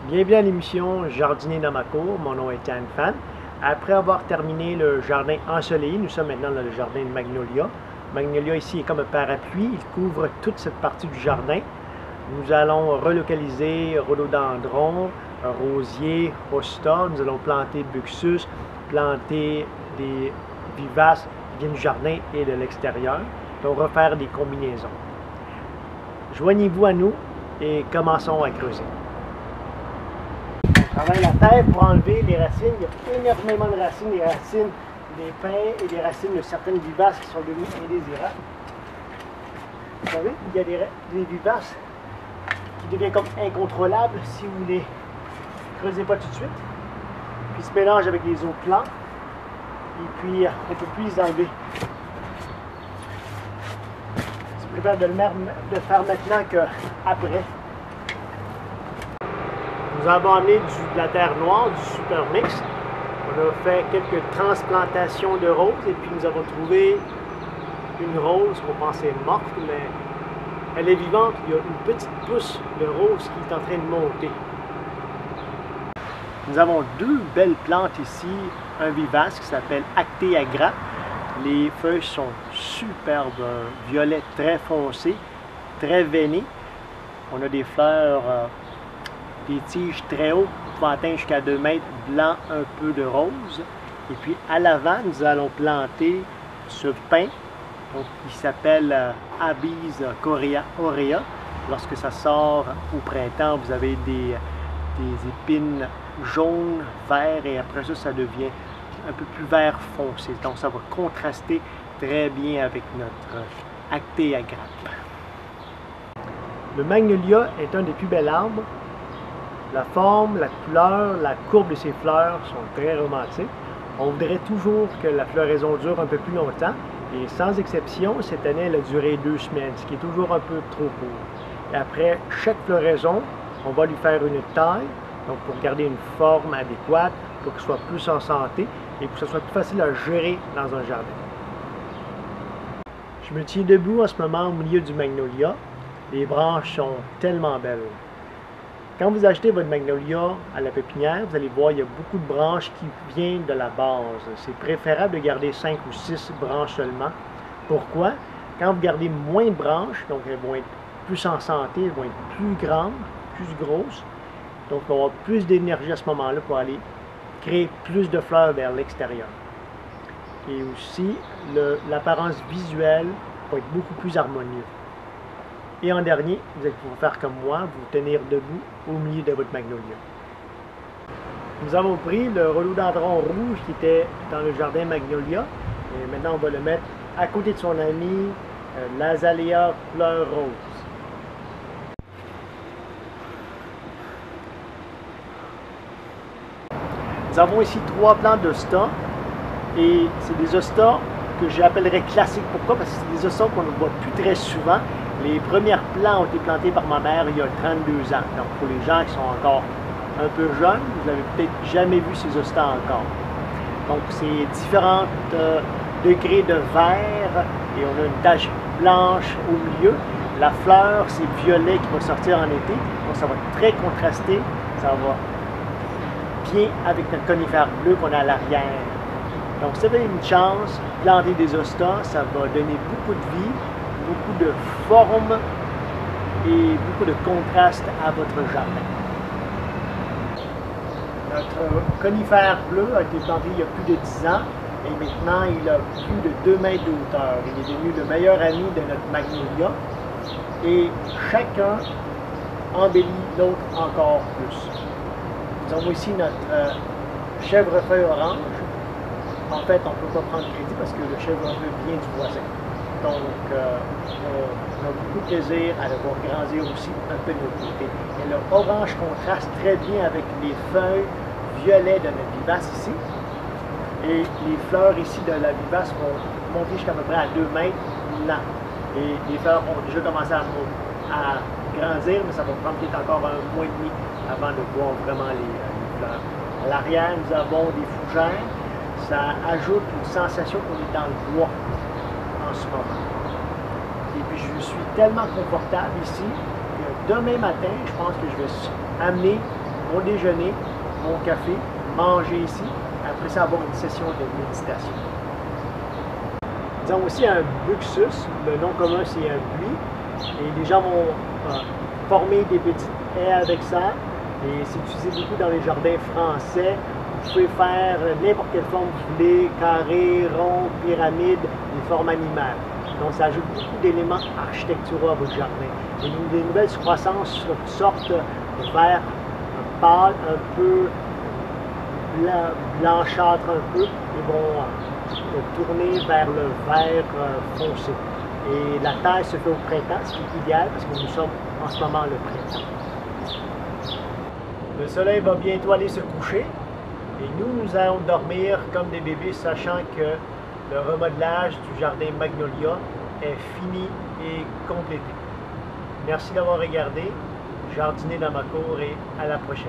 Bienvenue à l'émission Jardiner dans ma cour. Mon nom est Anne Fan. Après avoir terminé le jardin ensoleillé, nous sommes maintenant dans le jardin de Magnolia. Magnolia ici est comme un parapluie, il couvre toute cette partie du jardin. Nous allons relocaliser rhododendron, rosier, hosta. Nous allons planter buxus, planter des vivaces qui viennent du jardin et de l'extérieur. Donc refaire des combinaisons. Joignez-vous à nous et commençons à creuser. On travaille la terre pour enlever les racines. Il y a énormément de racines, des racines des pins et des racines de certaines vivaces qui sont devenues indésirables. Vous savez, il y a des vivaces qui deviennent comme incontrôlables si vous ne les creusez pas tout de suite. Puis ils se mélangent avec les autres plantes. Et puis on ne peut plus les enlever. Je préfère de le faire maintenant qu'après. Nous avons amené de la terre noire, du super mix. On a fait quelques transplantations de roses et puis nous avons trouvé une rose qu'on pensait morte, mais elle est vivante. Il y a une petite pousse de rose qui est en train de monter. Nous avons deux belles plantes ici, un vivace qui s'appelle Actea grappe. Les feuilles sont superbes, violet très foncé, très veiné. On a des fleurs, des tiges très hautes, pouvant atteindre jusqu'à 2 mètres, blanc, un peu de rose. Et puis à l'avant, nous allons planter ce pin, donc, qui s'appelle Abies aurea. Lorsque ça sort au printemps, vous avez des épines jaunes, verts, et après ça devient un peu plus vert foncé. Donc ça va contraster très bien avec notre Actea grappe. Le magnolia est un des plus bels arbres. La forme, la couleur, la courbe de ses fleurs sont très romantiques. On voudrait toujours que la floraison dure un peu plus longtemps. Et sans exception, cette année, elle a duré 2 semaines, ce qui est toujours un peu trop court. Et après chaque floraison, on va lui faire une taille, donc pour garder une forme adéquate, pour qu'il soit plus en santé et pour que ce soit plus facile à gérer dans un jardin. Je me tiens debout en ce moment au milieu du magnolia. Les branches sont tellement belles. Quand vous achetez votre magnolia à la pépinière, vous allez voir, il y a beaucoup de branches qui viennent de la base. C'est préférable de garder 5 ou 6 branches seulement. Pourquoi? Quand vous gardez moins de branches, donc elles vont être plus en santé, elles vont être plus grandes, plus grosses. Donc on va avoir plus d'énergie à ce moment-là pour aller créer plus de fleurs vers l'extérieur. Et aussi, l'apparence visuelle va être beaucoup plus harmonieuse. Et en dernier, vous allez pouvoir faire comme moi, vous tenir debout au milieu de votre magnolia. Nous avons pris le rhododendron rouge qui était dans le jardin magnolia. Et maintenant, on va le mettre à côté de son ami l'azalea couleur rose. Nous avons ici 3 plants d'hosta. Et c'est des hostas que j'appellerais classiques. Pourquoi? Parce que c'est des hostas qu'on ne voit plus très souvent. Les premières plants ont été plantés par ma mère il y a 32 ans. Donc, pour les gens qui sont encore un peu jeunes, vous n'avez peut-être jamais vu ces hostas encore. Donc, c'est différents degrés de vert et on a une tache blanche au milieu. La fleur, c'est violet qui va sortir en été. Donc, ça va être très contrasté. Ça va bien avec notre conifère bleu qu'on a à l'arrière. Donc, si vous avez une chance, planter des hostas, ça va donner beaucoup de vie, beaucoup de forme et beaucoup de contraste à votre jardin. Notre conifère bleu a été planté il y a plus de 10 ans et maintenant il a plus de 2 mètres de hauteur. Il est devenu le meilleur ami de notre magnolia et chacun embellit l'autre encore plus. Nous avons ici notre chèvrefeuille orange. En fait, on ne peut pas prendre crédit parce que le chèvrefeuille vient du voisin. Donc, on a beaucoup de plaisir à le voir grandir aussi un peu de notre côté. Et le orange contraste très bien avec les feuilles violets de notre vivace ici. Et les fleurs ici de la vivace vont monter jusqu'à peu près à 2 mètres blancs. Et les fleurs ont déjà commencé à grandir, mais ça va prendre peut-être encore 1 mois et demi avant de voir vraiment les fleurs. À l'arrière, nous avons des fougères. Ça ajoute une sensation qu'on est dans le bois en ce moment. Et puis je suis tellement confortable ici que demain matin, je pense que je vais amener mon déjeuner, mon café, manger ici, après ça avoir une session de méditation. Nous avons aussi un buxus, le nom commun c'est un buis, et les gens vont former des petites haies avec ça, et c'est utilisé beaucoup dans les jardins français. Vous pouvez faire n'importe quelle forme que vous voulez, carré, rond, pyramide, des formes animales. Donc ça ajoute beaucoup d'éléments architecturaux à votre jardin. Et les nouvelles croissances sortent vert pâle, un peu blanchâtre un peu, et vont tourner vers le vert foncé. Et la taille se fait au printemps, ce qui est idéal parce que nous sommes en ce moment le printemps. Le soleil va bientôt aller se coucher et nous allons dormir comme des bébés, sachant que le remodelage du jardin Magnolia est fini et complété. Merci d'avoir regardé, jardiner dans ma cour et à la prochaine.